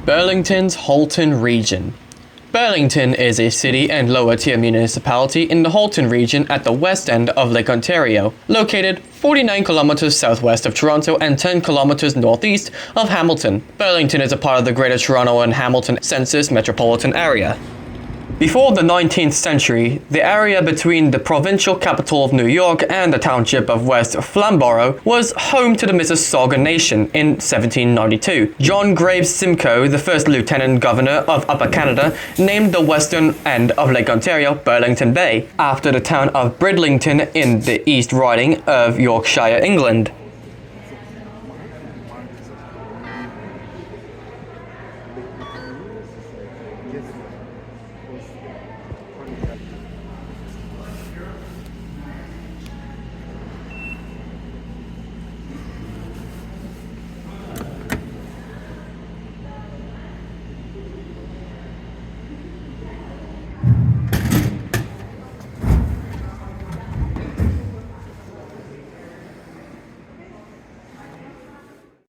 Burlington's Halton Region. Burlington is a city and lower-tier municipality in the Halton region at the west end of Lake Ontario, located 49 kilometers southwest of Toronto and 10 kilometers northeast of Hamilton. Burlington is a part of the Greater Toronto and Hamilton Census metropolitan area. Before the 19th century, the area between the provincial capital of New York and the township of West Flamborough was home to the Mississauga Nation in 1792. John Graves Simcoe, the first lieutenant governor of Upper Canada, named the western end of Lake Ontario Burlington Bay, after the town of Bridlington in the East Riding of Yorkshire, England.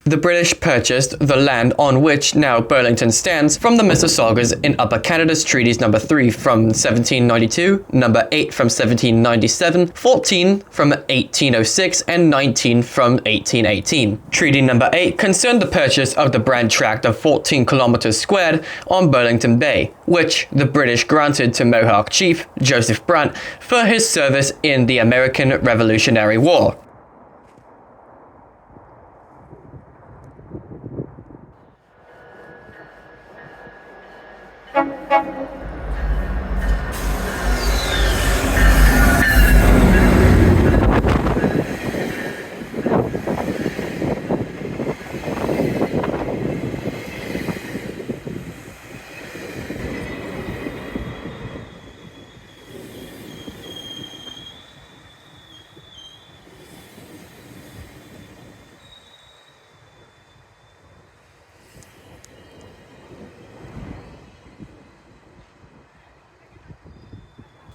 The British purchased the land on which now Burlington stands from the Mississaugas in Upper Canada's Treaties No. 3 from 1792, No. 8 from 1797, 14 from 1806, and 19 from 1818. Treaty No. 8 concerned the purchase of the Brant Tract of 14 kilometers squared on Burlington Bay, which the British granted to Mohawk chief Joseph Brant for his service in the American Revolutionary War.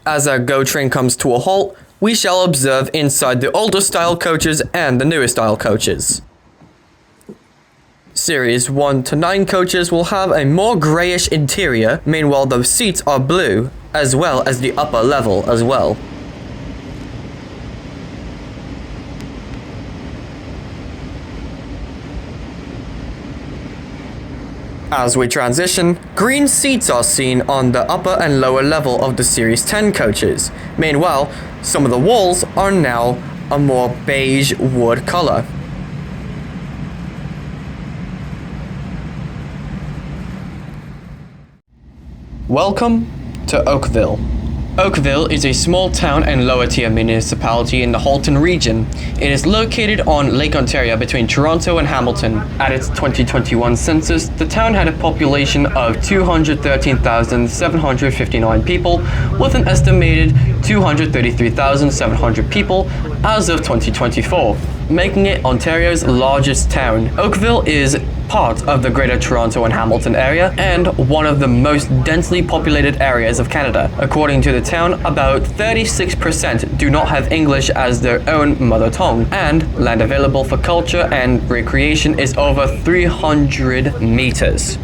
As our GO train comes to a halt, we shall observe inside the older style coaches and the newer style coaches. Series 1 to 9 coaches will have a more greyish interior, meanwhile the seats are blue, as well as the upper level as well. As we transition, green seats are seen on the upper and lower level of the Series 10 coaches. Meanwhile, some of the walls are now a more beige wood color. Welcome to Oakville. Oakville is a small town and lower-tier municipality in the Halton region. It is located on Lake Ontario between Toronto and Hamilton. At its 2021 census, the town had a population of 213,759 people, with an estimated 233,700 people as of 2024, making it Ontario's largest town. Oakville is part of the Greater Toronto and Hamilton area and one of the most densely populated areas of Canada. According to the town, about 36% do not have English as their own mother tongue, and land available for culture and recreation is over 300 meters.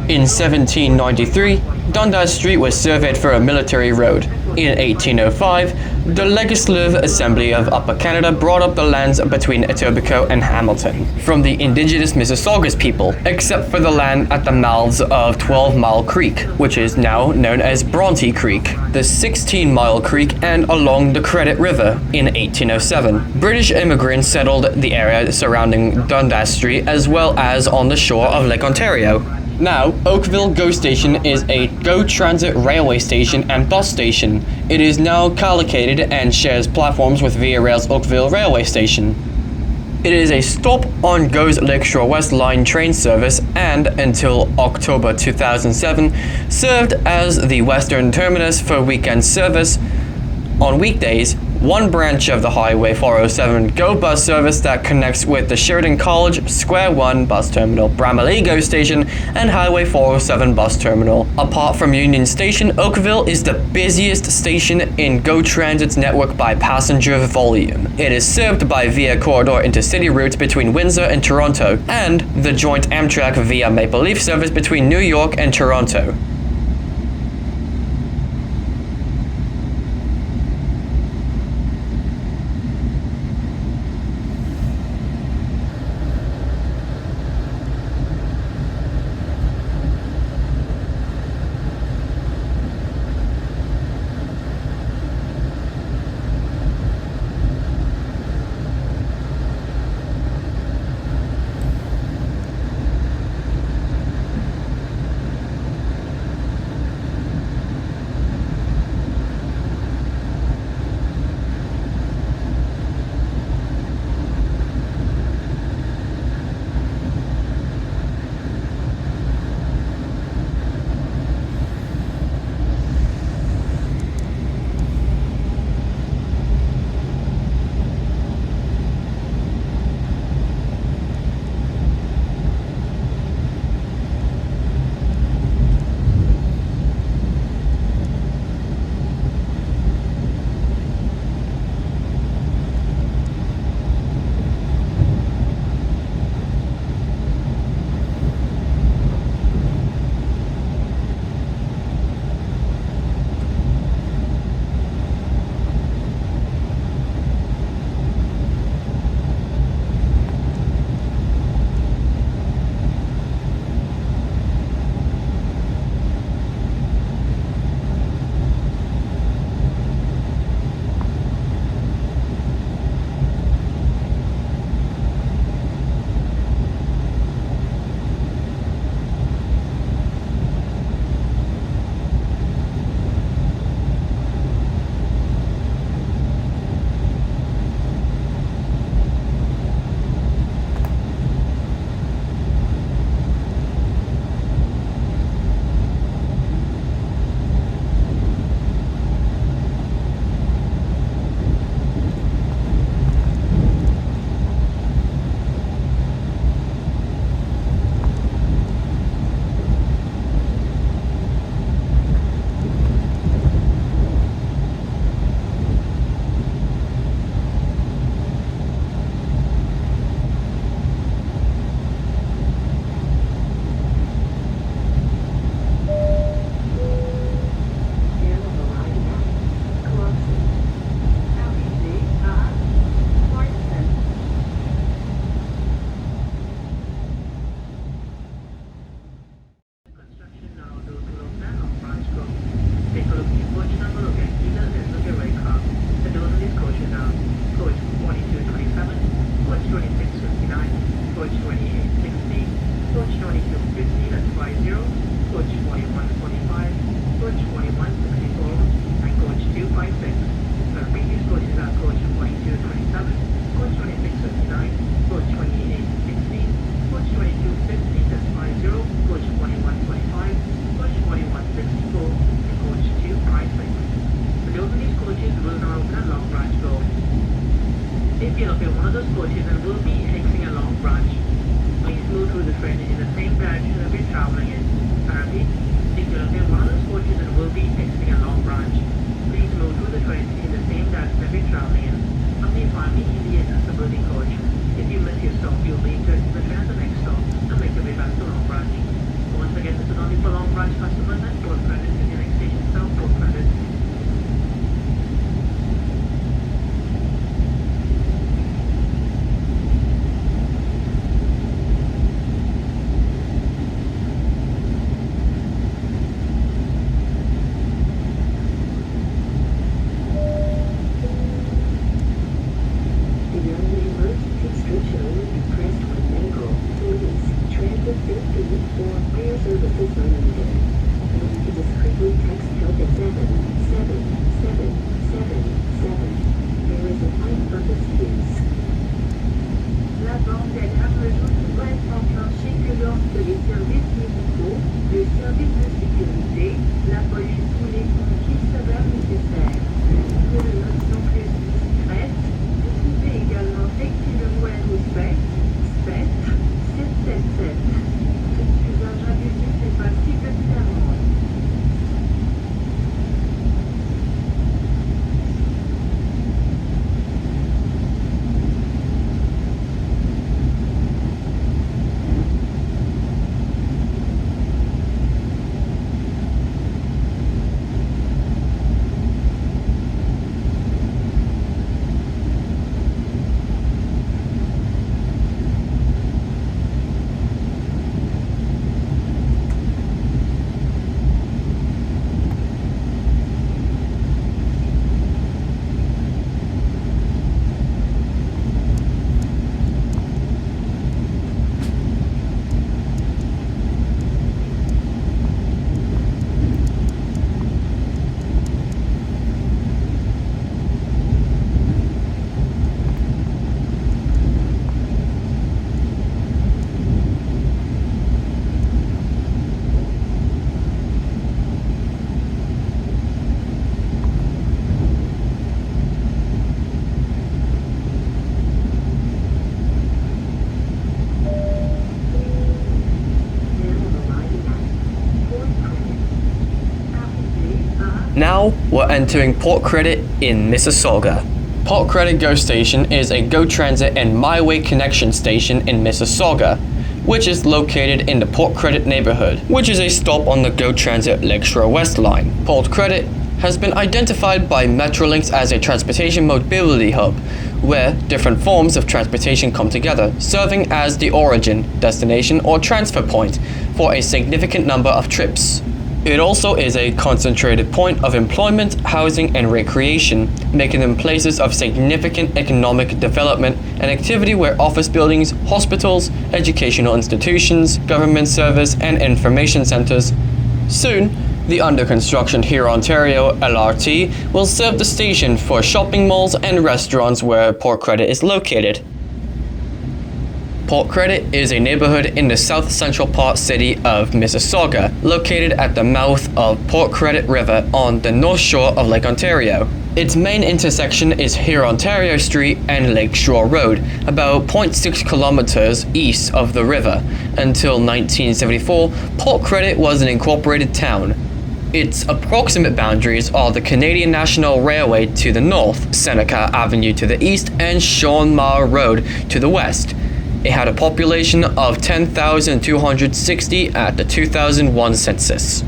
In 1793, Dundas Street was surveyed for a military road. In 1805, the Legislative Assembly of Upper Canada brought up the lands between Etobicoke and Hamilton from the indigenous Mississaugas people, except for the land at the mouths of 12 Mile Creek, which is now known as Bronte Creek, the 16-mile creek, and along the Credit River in 1807. British immigrants settled the area surrounding Dundas Street as well as on the shore of Lake Ontario. Now, Oakville GO Station is a GO Transit railway station and bus station. It is now collocated and shares platforms with Via Rail's Oakville railway station. It is a stop on GO's Lakeshore West Line train service and, until October 2007, served as the western terminus for weekend service. On weekdays, one branch of the Highway 407 GO bus service that connects with the Sheridan College, Square One bus terminal, Bramalea GO station, and Highway 407 bus terminal. Apart from Union Station, Oakville is the busiest station in GO Transit's network by passenger volume. It is served by Via Corridor intercity routes between Windsor and Toronto, and the joint Amtrak Via Maple Leaf service between New York and Toronto. Now we're entering Port Credit in Mississauga. Port Credit GO Station is a GO Transit and MyWay connection station in Mississauga, which is located in the Port Credit neighborhood, which is a stop on the GO Transit Lakeshore West line. Port Credit has been identified by Metrolinx as a transportation mobility hub, where different forms of transportation come together, serving as the origin, destination, or transfer point for a significant number of trips. It also is a concentrated point of employment, housing, and recreation, making them places of significant economic development and activity where office buildings, hospitals, educational institutions, government service, and information centers. Soon, the under-construction Ontario LRT will serve the station for shopping malls and restaurants where Port Credit is located. Port Credit is a neighborhood in the south-central part city of Mississauga, located at the mouth of Port Credit River on the north shore of Lake Ontario. Its main intersection is Ontario Street and Lakeshore Road, about 0.6 kilometers east of the river. Until 1974, Port Credit was an incorporated town. Its approximate boundaries are the Canadian National Railway to the north, Seneca Avenue to the east, and Sean Mar Road to the west. It had a population of 10,260 at the 2001 census.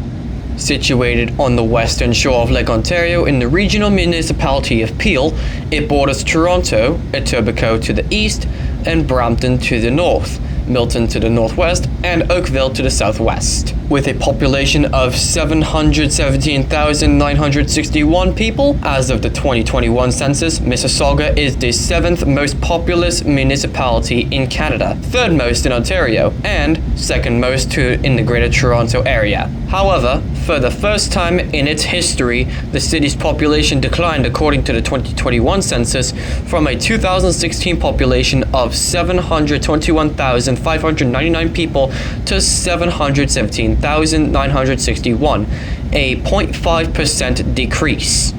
Situated on the western shore of Lake Ontario in the regional municipality of Peel, it borders Toronto, Etobicoke to the east, and Brampton to the north, Milton to the northwest, and Oakville to the southwest. With a population of 717,961 people, as of the 2021 census, Mississauga is the 7th most populous municipality in Canada, 3rd most in Ontario, and 2nd most in the Greater Toronto Area. However, for the first time in its history, the city's population declined according to the 2021 census from a 2016 population of 721,599 people to 717,961, a 0.5% decrease.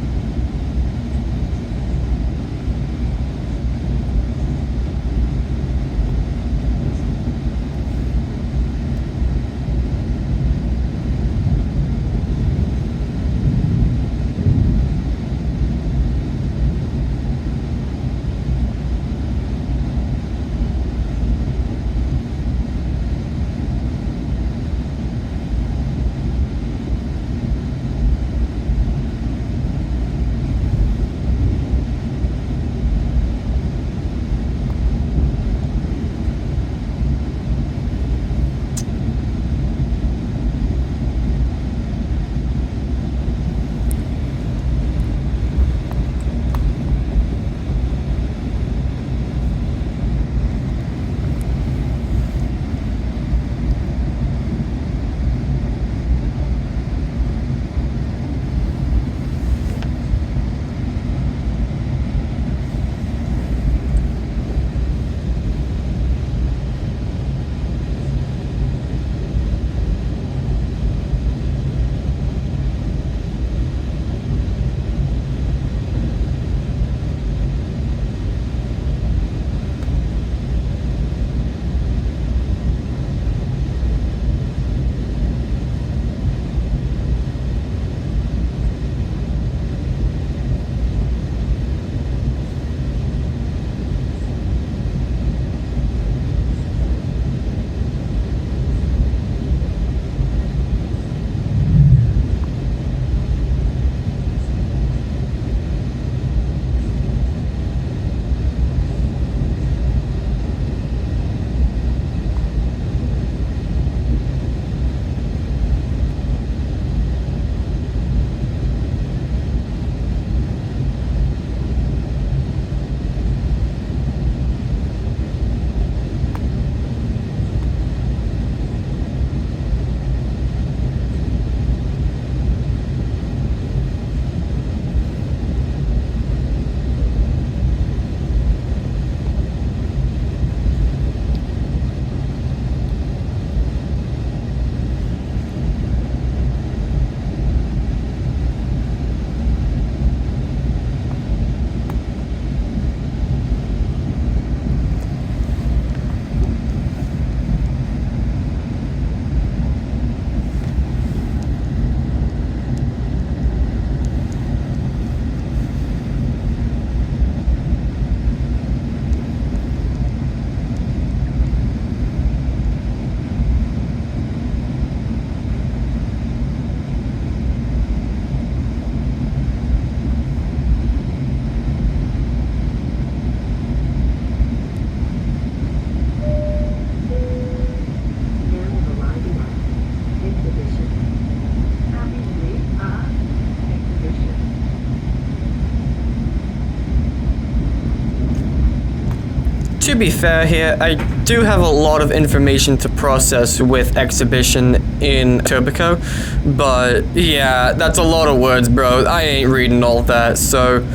to be fair here, I do have a lot of information to process with exhibition in Etobicoke, but yeah, that's a lot of words, bro. I ain't reading all that, so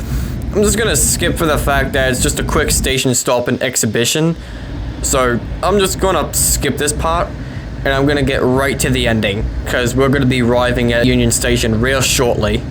I'm just gonna skip for the fact that it's just a quick station stop in exhibition. So I'm just gonna skip this part, and I'm gonna get right to the ending, because we're gonna be arriving at Union Station real shortly.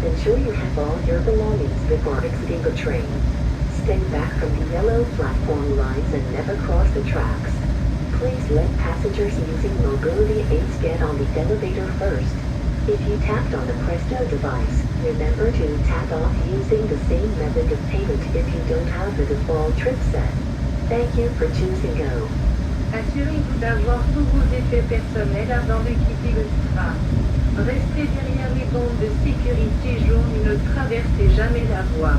Ensure you have all your belongings before exiting the train. Stay back from the yellow platform lines and never cross the tracks. Please let passengers using mobility aids get on the elevator first. If you tapped on the Presto device, remember to tap off using the same method of payment if you don't have the default trip set. Thank you for choosing Go. Assurez-vous d'avoir tous vos effets personnels avant de quitter le train. Restez derrière les bandes de sécurité jaunes et ne traversez jamais la voie.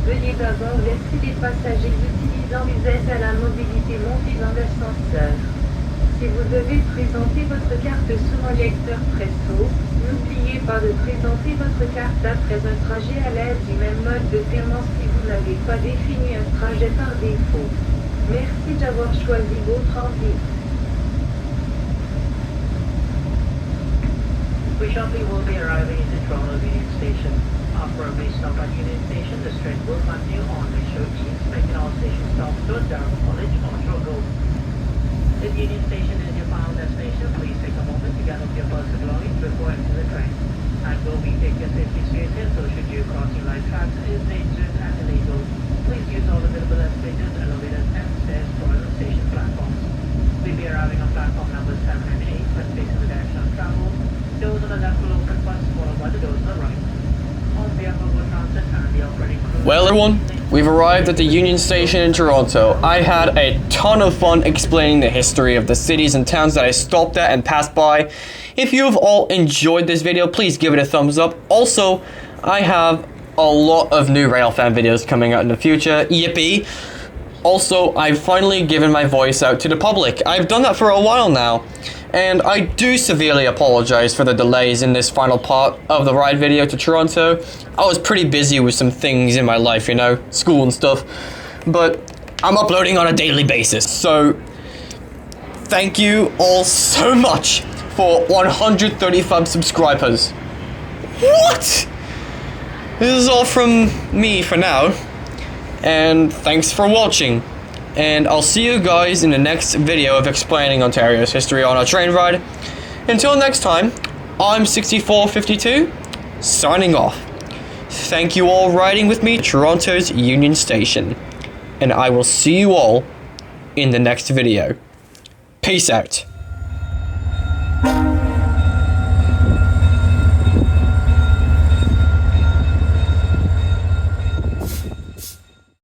Veuillez d'abord laisser les passagers utilisant les aides à la mobilité monter dans l'ascenseur. Si vous devez présenter votre carte sur un lecteur Presto, n'oubliez pas de présenter votre carte après un trajet à l'aide du même mode de paiement si vous n'avez pas défini un trajet par défaut. Merci d'avoir choisi vos transits. shortly will be arriving in the Toronto Union Station. After a brief stop at Union Station, the train will continue on Lakeshore East, making all station stops to Dartmouth College or Shore Road. If Union Station is your final destination, please take a moment to gather up your personal belongings before entering the train. And will we take your safety seriously, so should you cross your line tracks, it is dangerous and illegal. Please use all available escalators, elevators, and stairs for the station platforms. We'll be arriving on platform numbers 7 and 8, but facing the direction of travel. Doors on the left will open first, followed by the doors on the right. On behalf of Go Transit and the operating crew... Well everyone, we've arrived at the Union Station in Toronto. I had a ton of fun explaining the history of the cities and towns that I stopped at and passed by. If you have all enjoyed this video, please give it a thumbs up. Also, I have a lot of new Railfan videos coming out in the future. Yippee! Also, I've finally given my voice out to the public. I've done that for a while now. And I do severely apologize for the delays in this final part of the ride video to Toronto. I was pretty busy with some things in my life, you know, school and stuff. But I'm uploading on a daily basis. So, thank you all so much for 135 subscribers. What? This is all from me for now. And thanks for watching. And I'll see you guys in the next video of explaining Ontario's history on a train ride. Until next time, I'm 6452, signing off. Thank you all riding with me, Toronto's Union Station. And I will see you all in the next video. Peace out.